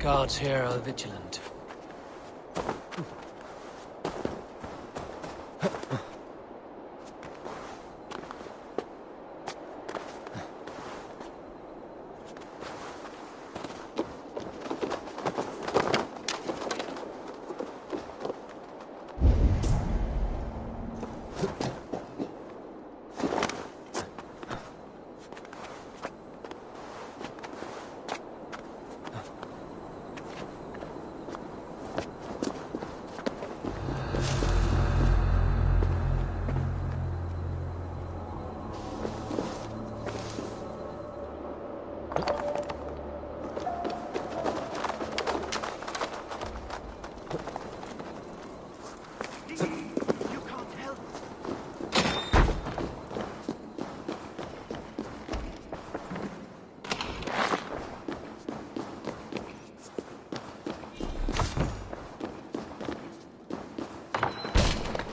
Guards here are vigilant.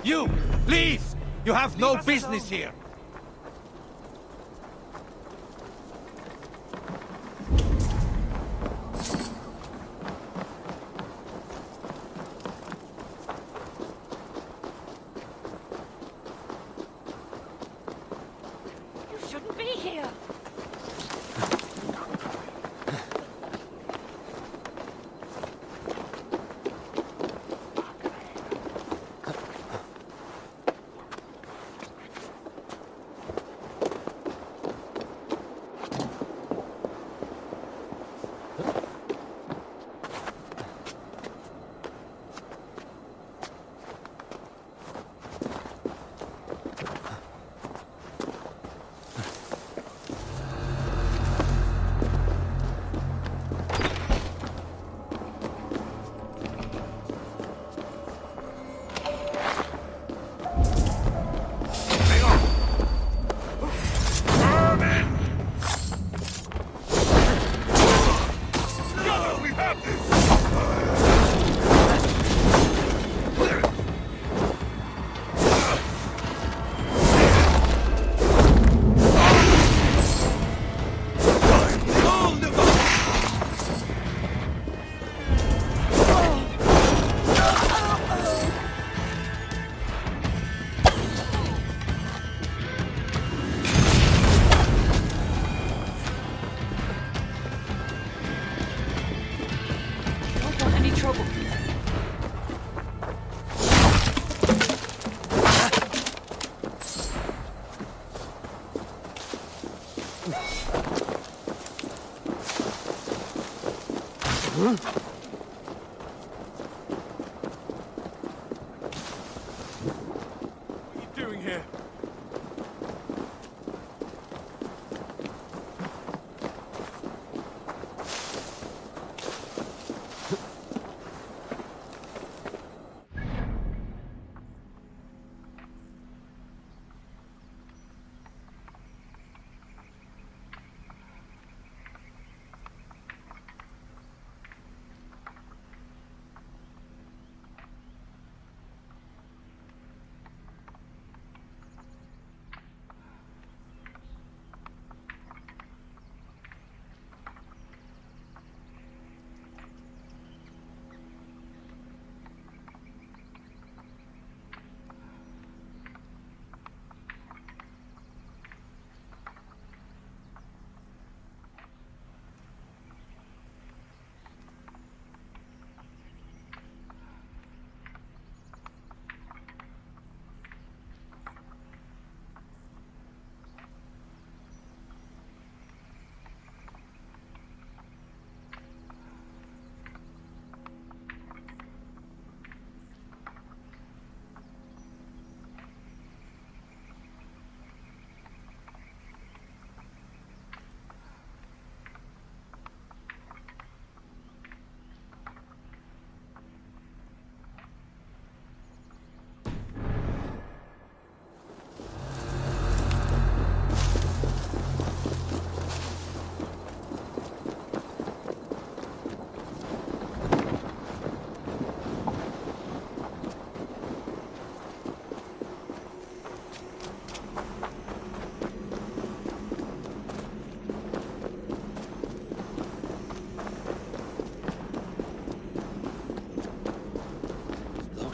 You! Leave! You have no business here! You shouldn't be here!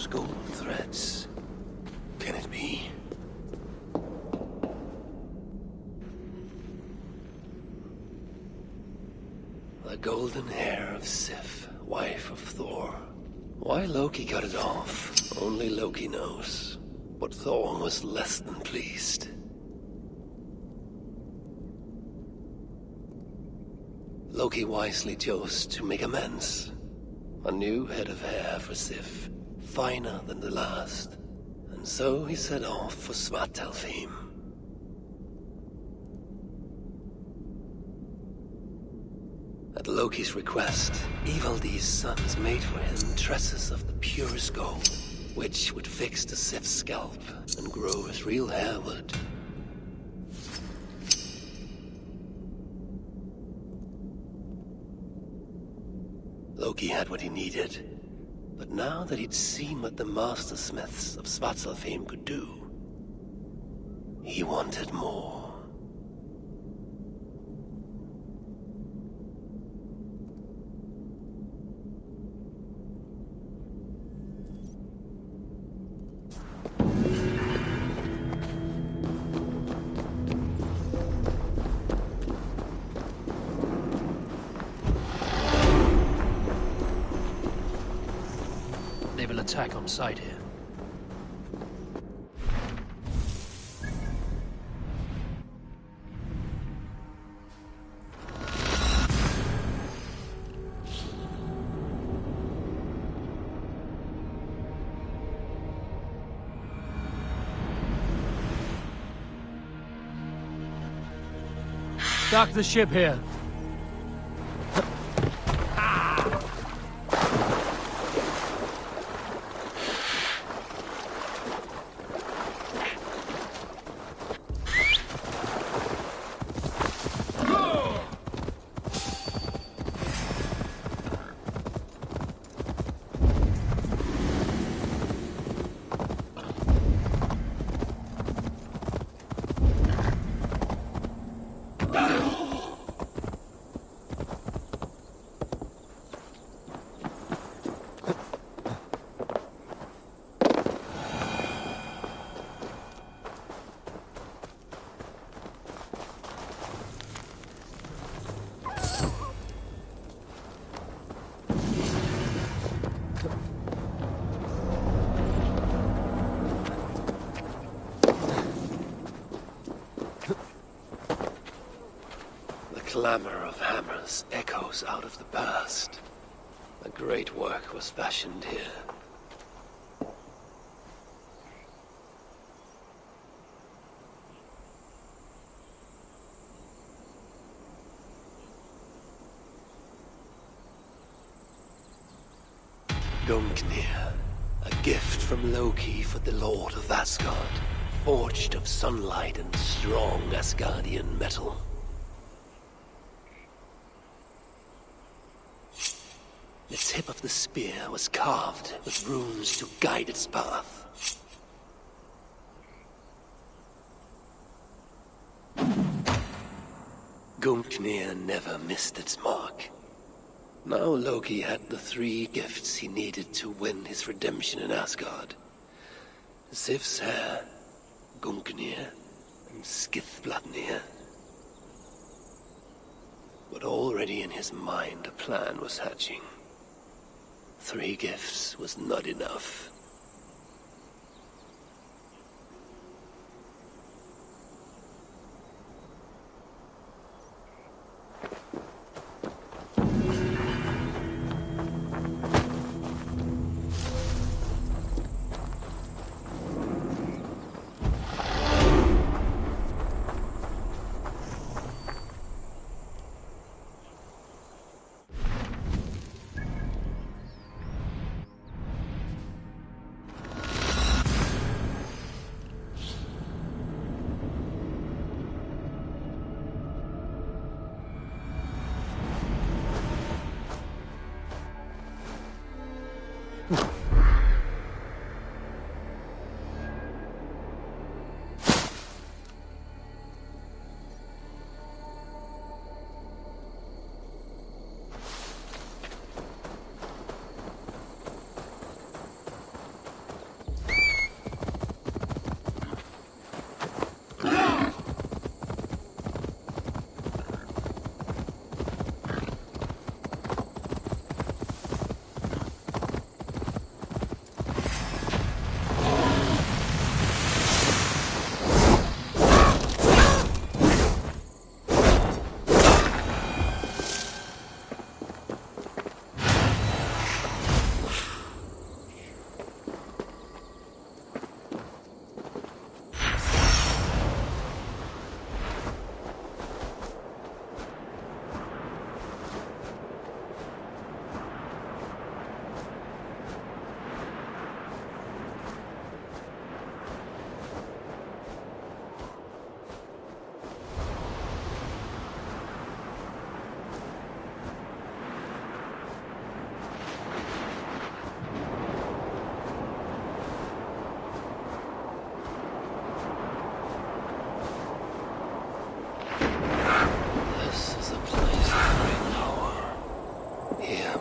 those golden threads? Can it be? The golden hair of Sif, wife of Thor. Why Loki got it off, only Loki knows. But Thor was less than pleased. Loki wisely chose to make amends. A new head of hair for Sif, finer than the last. And so he set off for Svartalfheim. At Loki's request, Ivaldi's sons made for him tresses of the purest gold, which would fix the Sif's scalp and grow his real hair would. Loki had what he needed, but now that he'd seen what the master smiths of Svartalfheim could do, he wanted more. Naval attack on site here. Dock the ship here. The clamor of hammers echoes out of the past. A great work was fashioned here. Gungnir, a gift from Loki for the Lord of Asgard, forged of sunlight and strong Asgardian metal. The tip of the spear was carved with runes to guide its path. Gungnir never missed its mark. Now Loki had the three gifts he needed to win his redemption in Asgard. Sif's hair, Gungnir, and Skithbladnir. But already in his mind a plan was hatching. 3 gifts was not enough.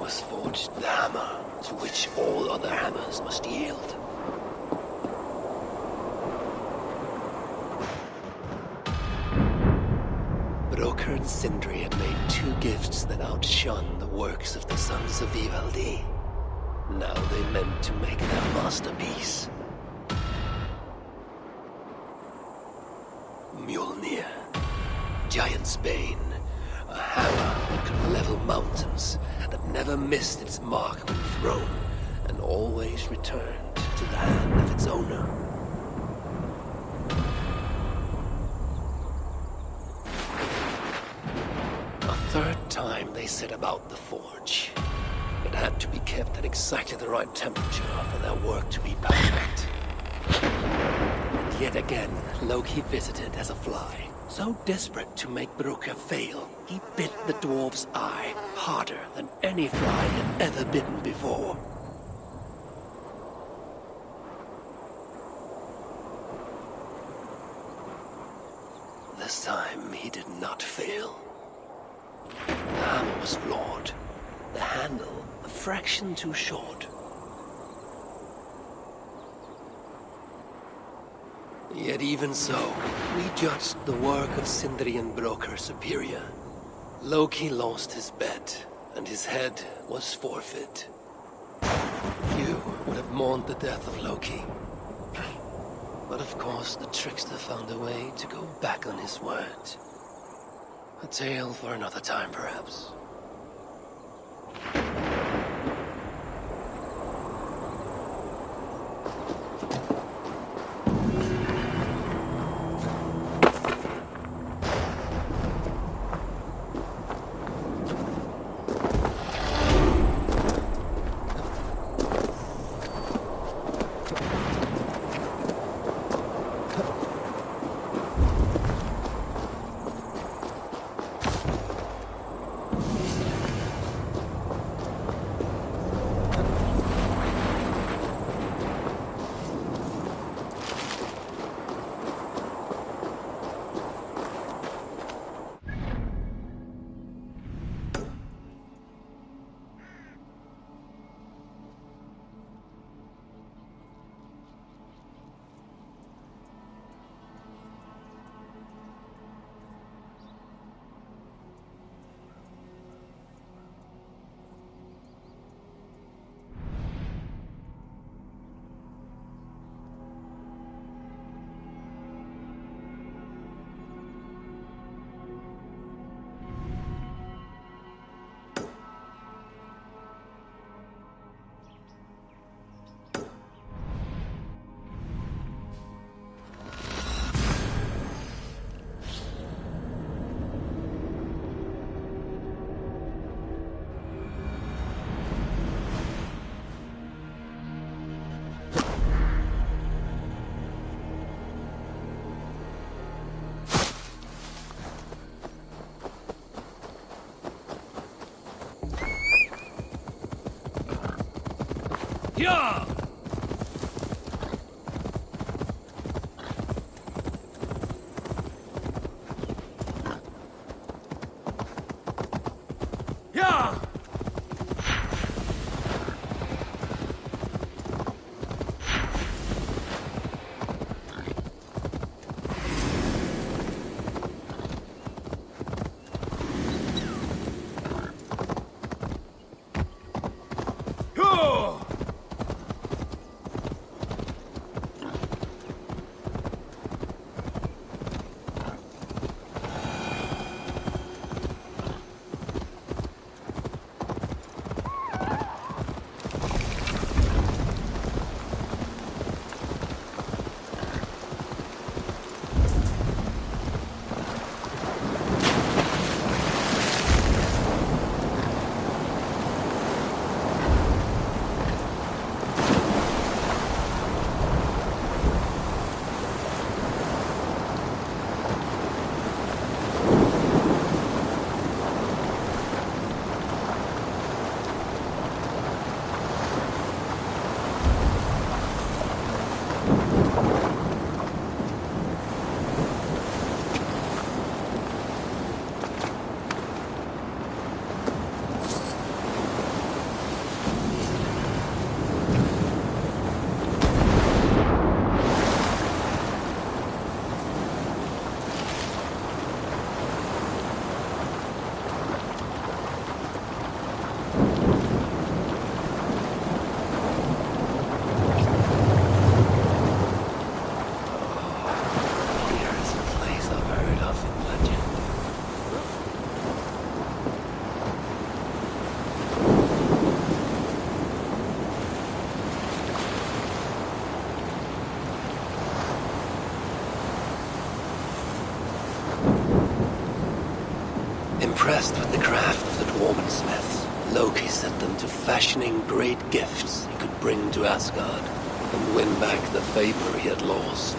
was forged the hammer to which all other hammers must yield. Broker and Sindri had made two gifts that outshone the works of the sons of Vivaldi. Now they meant to make their masterpiece. Mjolnir, Giant's Bane, a hammer that could level mountains, that never missed its mark when thrown, and always returned to the hand of its owner. A third time they set about the forge. It had to be kept at exactly the right temperature for their work to be perfect. And yet again, Loki visited as a fly. So desperate to make Broker fail, he bit the dwarf's eye harder than any fly had ever bitten before. This time, he did not fail. The hammer was flawed. The handle a fraction too short. Yet even so, we judged the work of Sindri and Broker superior. Loki lost his bet, and his head was forfeit. Few would have mourned the death of Loki. But of course, the trickster found a way to go back on his word. A tale for another time, perhaps. Yeah! Yeah! Impressed with the craft of the dwarven smiths, Loki set them to fashioning great gifts he could bring to Asgard and win back the favor he had lost.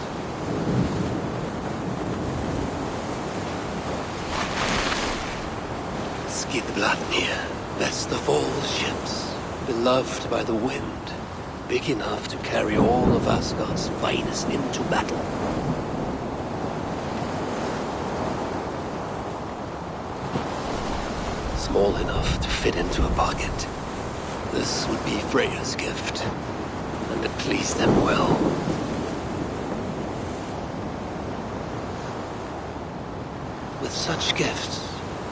Skidbladnir, best of all ships, beloved by the wind, big enough to carry all of Asgard's finest into battle. Small enough to fit into a pocket. This would be Freya's gift, and it pleased them well. With such gifts,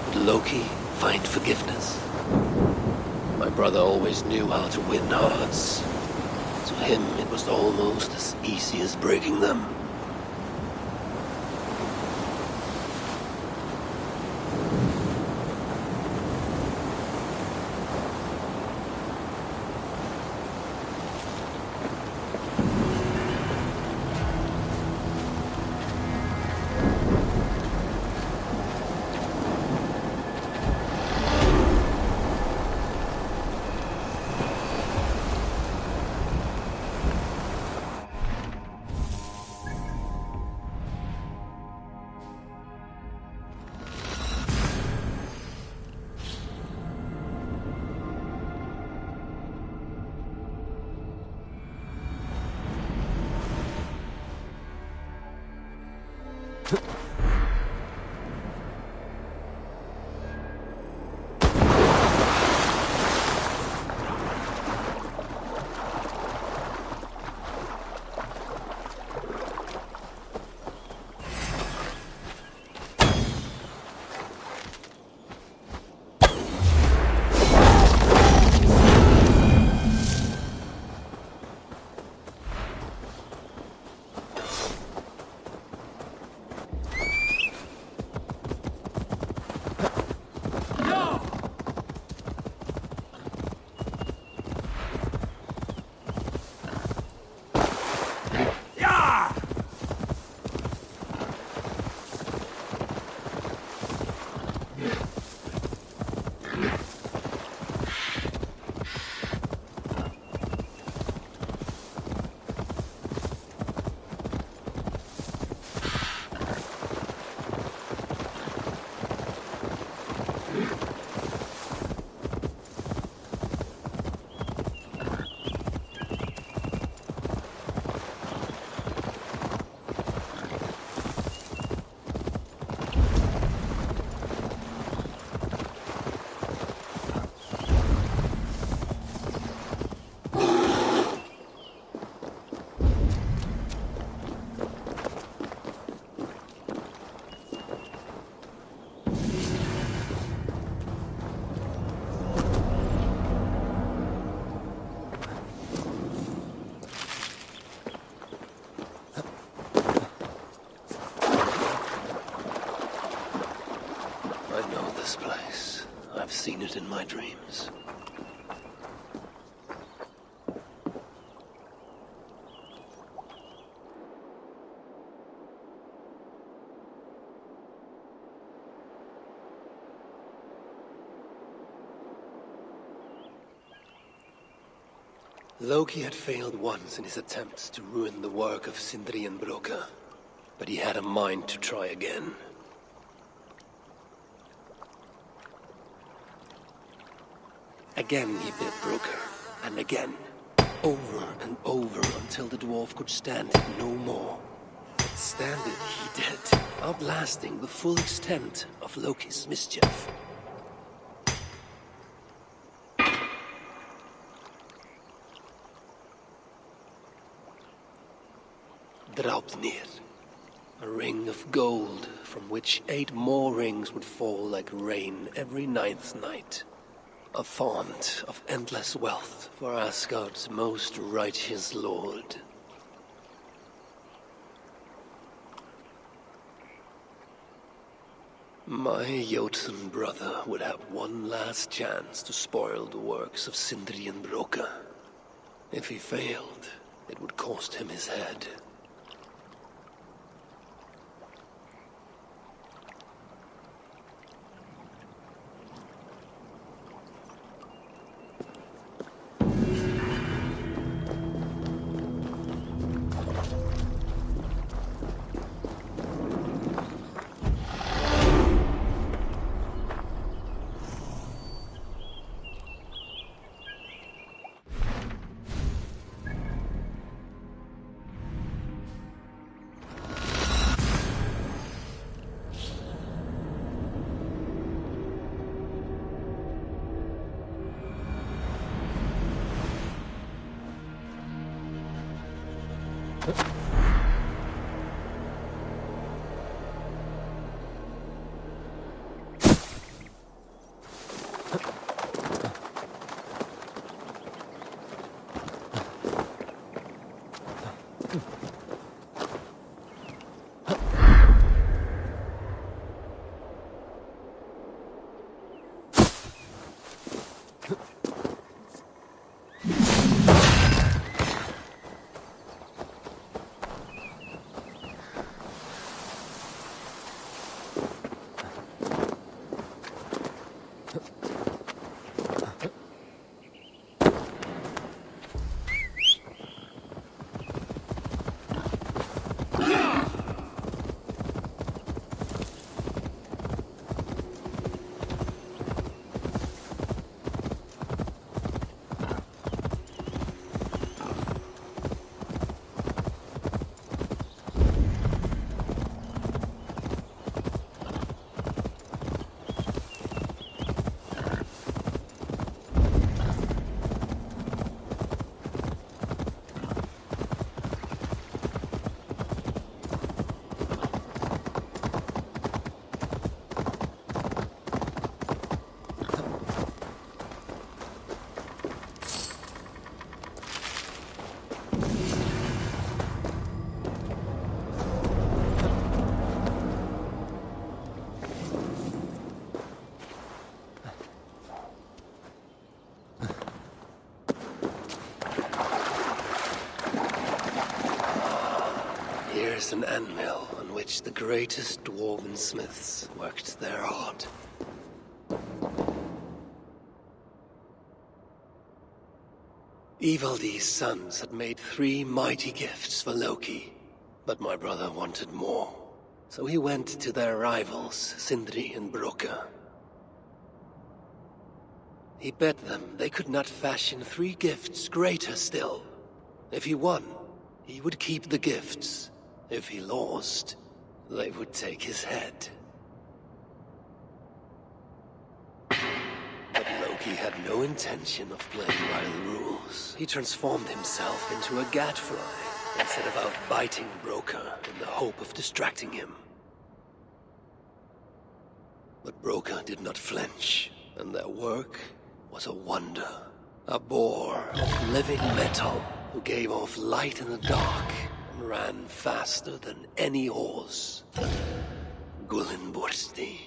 would Loki find forgiveness? My brother always knew how to win hearts. To him, it was almost as easy as breaking them. I've seen it in my dreams. Loki had failed once in his attempts to ruin the work of Sindri and Broka, but he had a mind to try again. Again he bit Broka, and again, over and over until the dwarf could stand it no more. But stand it he did, outlasting the full extent of Loki's mischief. Draupnir, a ring of gold from which 8 more rings would fall like rain every 9th night. A font of endless wealth for Asgard's most righteous lord. My Jotun brother would have one last chance to spoil the works of Sindri and Broka. If he failed, it would cost him his head. is an anvil on which the greatest dwarven smiths worked their art. Ivaldi's sons had made 3 mighty gifts for Loki, but my brother wanted more. So he went to their rivals, Sindri and Broka. He bet them they could not fashion 3 gifts greater still. If he won, he would keep the gifts. If he lost, they would take his head. But Loki had no intention of playing by the rules. He transformed himself into a gadfly and set about biting Broka in the hope of distracting him. But Broka did not flinch, and their work was a wonder. A boar of living metal who gave off light in the dark and ran faster than any horse. Gullinbursti.